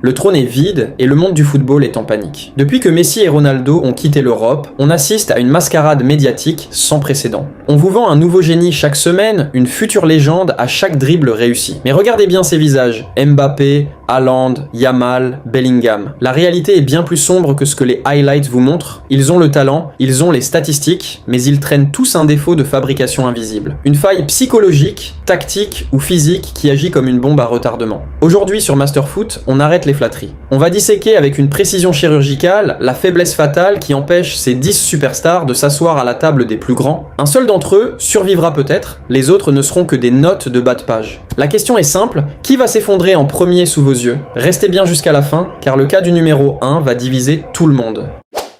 Le trône est vide et le monde du football est en panique. Depuis que Messi et Ronaldo ont quitté l'Europe, on assiste à une mascarade médiatique sans précédent. On vous vend un nouveau génie chaque semaine, une future légende à chaque dribble réussi. Mais regardez bien ces visages, Mbappé, Haaland, Yamal, Bellingham. La réalité est bien plus sombre que ce que les highlights vous montrent. Ils ont le talent, ils ont les statistiques, mais ils traînent tous un défaut de fabrication invisible. Une faille psychologique, tactique ou physique qui agit comme une bombe à retardement. Aujourd'hui sur Masterfoot, on arrête les flatteries. On va disséquer avec une précision chirurgicale la faiblesse fatale qui empêche ces 10 superstars de s'asseoir à la table des plus grands. Un seul d'entre eux survivra peut-être, les autres ne seront que des notes de bas de page. La question est simple, qui va s'effondrer en premier sous vos yeux? Restez bien jusqu'à la fin, car le cas du numéro 1 va diviser tout le monde.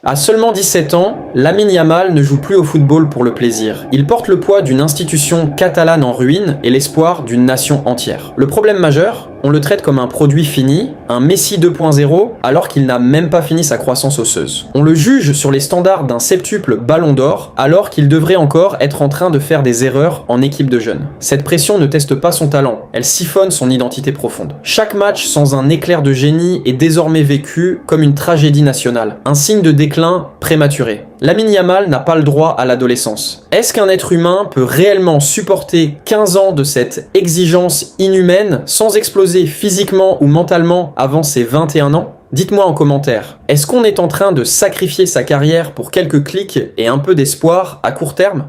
À seulement 17 ans, Lamine Yamal ne joue plus au football pour le plaisir. Il porte le poids d'une institution catalane en ruine et l'espoir d'une nation entière. Le problème majeur, on le traite comme un produit fini, un Messi 2.0, alors qu'il n'a même pas fini sa croissance osseuse. On le juge sur les standards d'un septuple ballon d'or, alors qu'il devrait encore être en train de faire des erreurs en équipe de jeunes. Cette pression ne teste pas son talent, elle siphonne son identité profonde. Chaque match sans un éclair de génie est désormais vécu comme une tragédie nationale, un signe de déclin prématuré. Lamine Yamal n'a pas le droit à l'adolescence. Est-ce qu'un être humain peut réellement supporter 15 ans de cette exigence inhumaine sans exploser physiquement ou mentalement avant ses 21 ans? Dites-moi en commentaire, est-ce qu'on est en train de sacrifier sa carrière pour quelques clics et un peu d'espoir à court terme?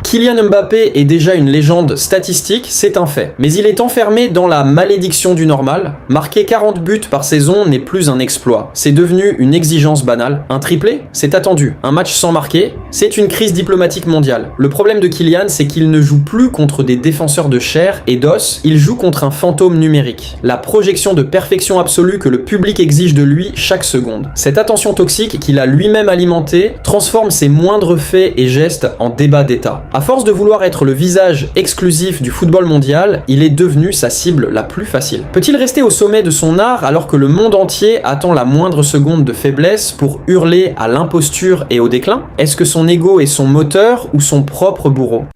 Kylian Mbappé est déjà une légende statistique, c'est un fait. Mais il est enfermé dans la malédiction du normal. Marquer 40 buts par saison n'est plus un exploit. C'est devenu une exigence banale. Un triplé, c'est attendu. Un match sans marquer, c'est une crise diplomatique mondiale. Le problème de Kylian, c'est qu'il ne joue plus contre des défenseurs de chair et d'os, il joue contre un fantôme numérique. La projection de perfection absolue que le public exige de lui chaque seconde. Cette attention toxique qu'il a lui-même alimentée transforme ses moindres faits et gestes en débat d'état. À force de vouloir être le visage exclusif du football mondial, il est devenu sa cible la plus facile. Peut-il rester au sommet de son art alors que le monde entier attend la moindre seconde de faiblesse pour hurler à l'imposture et au déclin? Est-ce que son ego est son moteur ou son propre bourreau?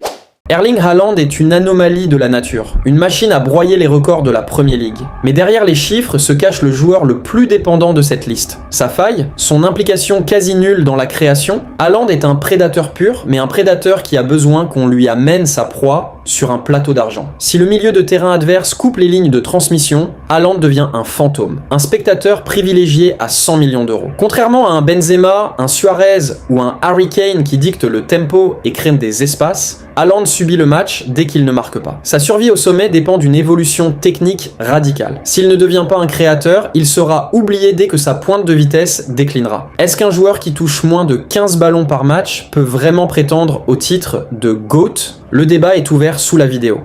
Erling Haaland est une anomalie de la nature, une machine à broyer les records de la Premier League. Mais derrière les chiffres se cache le joueur le plus dépendant de cette liste. Sa faille, son implication quasi nulle dans la création, Haaland est un prédateur pur, mais un prédateur qui a besoin qu'on lui amène sa proie sur un plateau d'argent. Si le milieu de terrain adverse coupe les lignes de transmission, Haaland devient un fantôme, un spectateur privilégié à 100 millions d'euros. Contrairement à un Benzema, un Suarez ou un Harry Kane qui dictent le tempo et créent des espaces, Haaland subit le match dès qu'il ne marque pas. Sa survie au sommet dépend d'une évolution technique radicale. S'il ne devient pas un créateur, il sera oublié dès que sa pointe de vitesse déclinera. Est-ce qu'un joueur qui touche moins de 15 ballons par match peut vraiment prétendre au titre de GOAT? Le débat est ouvert sous la vidéo.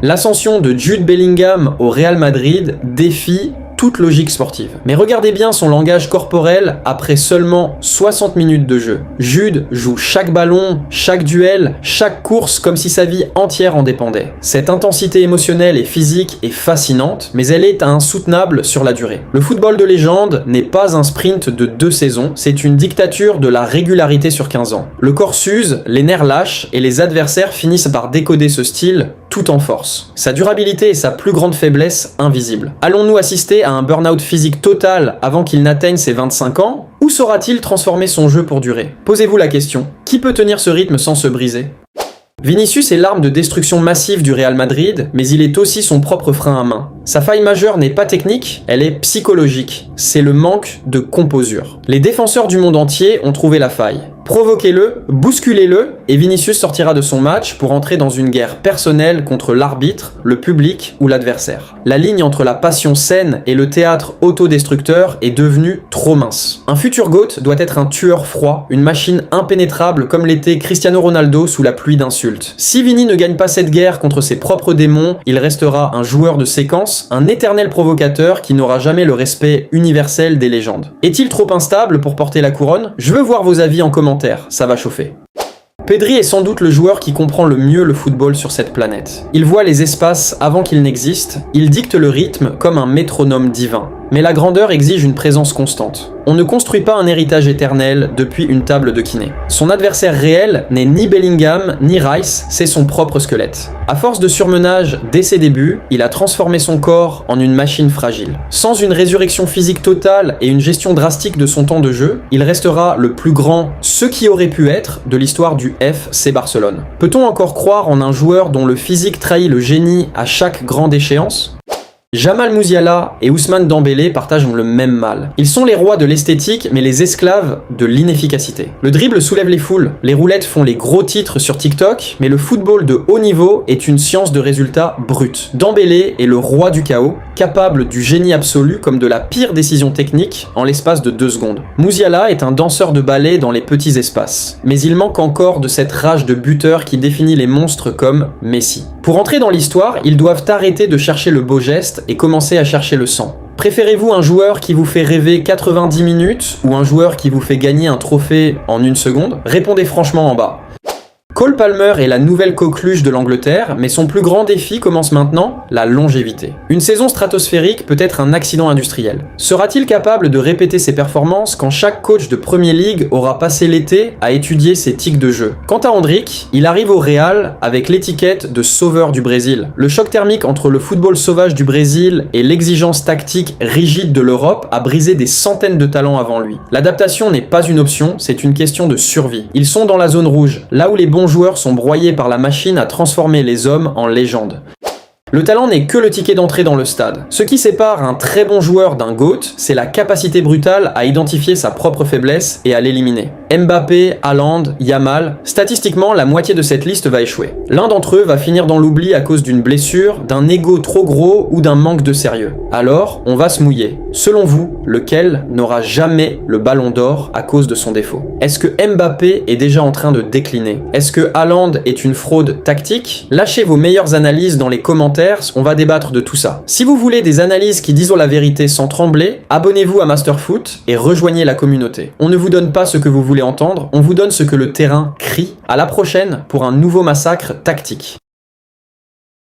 L'ascension de Jude Bellingham au Real Madrid défie toute logique sportive. Mais regardez bien son langage corporel après seulement 60 minutes de jeu. Jude joue chaque ballon, chaque duel, chaque course comme si sa vie entière en dépendait. Cette intensité émotionnelle et physique est fascinante, mais elle est insoutenable sur la durée. Le football de légende n'est pas un sprint de 2 saisons, c'est une dictature de la régularité sur 15 ans. Le corps s'use, les nerfs lâchent et les adversaires finissent par décoder ce style tout en force. Sa durabilité est sa plus grande faiblesse invisible. Allons-nous assister à un burn-out physique total avant qu'il n'atteigne ses 25 ans? Ou saura-t-il transformer son jeu pour durer? Posez-vous la question. Qui peut tenir ce rythme sans se briser? Vinicius est l'arme de destruction massive du Real Madrid, mais il est aussi son propre frein à main. Sa faille majeure n'est pas technique, elle est psychologique. C'est le manque de composure. Les défenseurs du monde entier ont trouvé la faille. Provoquez-le, bousculez-le, et Vinicius sortira de son match pour entrer dans une guerre personnelle contre l'arbitre, le public ou l'adversaire. La ligne entre la passion saine et le théâtre autodestructeur est devenue trop mince. Un futur GOAT doit être un tueur froid, une machine impénétrable comme l'était Cristiano Ronaldo sous la pluie d'insultes. Si Vini ne gagne pas cette guerre contre ses propres démons, il restera un joueur de séquence, un éternel provocateur qui n'aura jamais le respect universel des légendes. Est-il trop instable pour porter la couronne? Je veux voir vos avis en commentaire. Ça va chauffer. Pedri est sans doute le joueur qui comprend le mieux le football sur cette planète. Il voit les espaces avant qu'ils n'existent, il dicte le rythme comme un métronome divin. Mais la grandeur exige une présence constante. On ne construit pas un héritage éternel depuis une table de kiné. Son adversaire réel n'est ni Bellingham ni Rice, c'est son propre squelette. À force de surmenage dès ses débuts, il a transformé son corps en une machine fragile. Sans une résurrection physique totale et une gestion drastique de son temps de jeu, il restera le plus grand, ce qui aurait pu être, de l'histoire du FC Barcelone. Peut-on encore croire en un joueur dont le physique trahit le génie à chaque grande échéance ? Jamal Musiala et Ousmane Dembélé partagent le même mal. Ils sont les rois de l'esthétique, mais les esclaves de l'inefficacité. Le dribble soulève les foules, les roulettes font les gros titres sur TikTok, mais le football de haut niveau est une science de résultats bruts. Dembélé est le roi du chaos, capable du génie absolu comme de la pire décision technique en l'espace de 2 secondes. Musiala est un danseur de ballet dans les petits espaces, mais il manque encore de cette rage de buteur qui définit les monstres comme Messi. Pour entrer dans l'histoire, ils doivent arrêter de chercher le beau geste et commencer à chercher le sang. Préférez-vous un joueur qui vous fait rêver 90 minutes ou un joueur qui vous fait gagner un trophée en 1 seconde ? Répondez franchement en bas. Cole Palmer est la nouvelle coqueluche de l'Angleterre, mais son plus grand défi commence maintenant, la longévité. Une saison stratosphérique peut être un accident industriel. Sera-t-il capable de répéter ses performances quand chaque coach de Premier League aura passé l'été à étudier ses tics de jeu ? Quant à Endrick, il arrive au Real avec l'étiquette de sauveur du Brésil. Le choc thermique entre le football sauvage du Brésil et l'exigence tactique rigide de l'Europe a brisé des centaines de talents avant lui. L'adaptation n'est pas une option, c'est une question de survie. Ils sont dans la zone rouge, là où les bons joueurs sont broyés par la machine à transformer les hommes en légendes. Le talent n'est que le ticket d'entrée dans le stade. Ce qui sépare un très bon joueur d'un GOAT, c'est la capacité brutale à identifier sa propre faiblesse et à l'éliminer. Mbappé, Haaland, Yamal, statistiquement, la moitié de cette liste va échouer. L'un d'entre eux va finir dans l'oubli à cause d'une blessure, d'un ego trop gros ou d'un manque de sérieux. Alors, on va se mouiller. Selon vous, lequel n'aura jamais le ballon d'or à cause de son défaut ? Est-ce que Mbappé est déjà en train de décliner ? Est-ce que Haaland est une fraude tactique ? Lâchez vos meilleures analyses dans les commentaires, on va débattre de tout ça. Si vous voulez des analyses qui disent la vérité sans trembler, abonnez-vous à Masterfoot et rejoignez la communauté. On ne vous donne pas ce que vous voulez entendre, on vous donne ce que le terrain crie. À la prochaine pour un nouveau massacre tactique.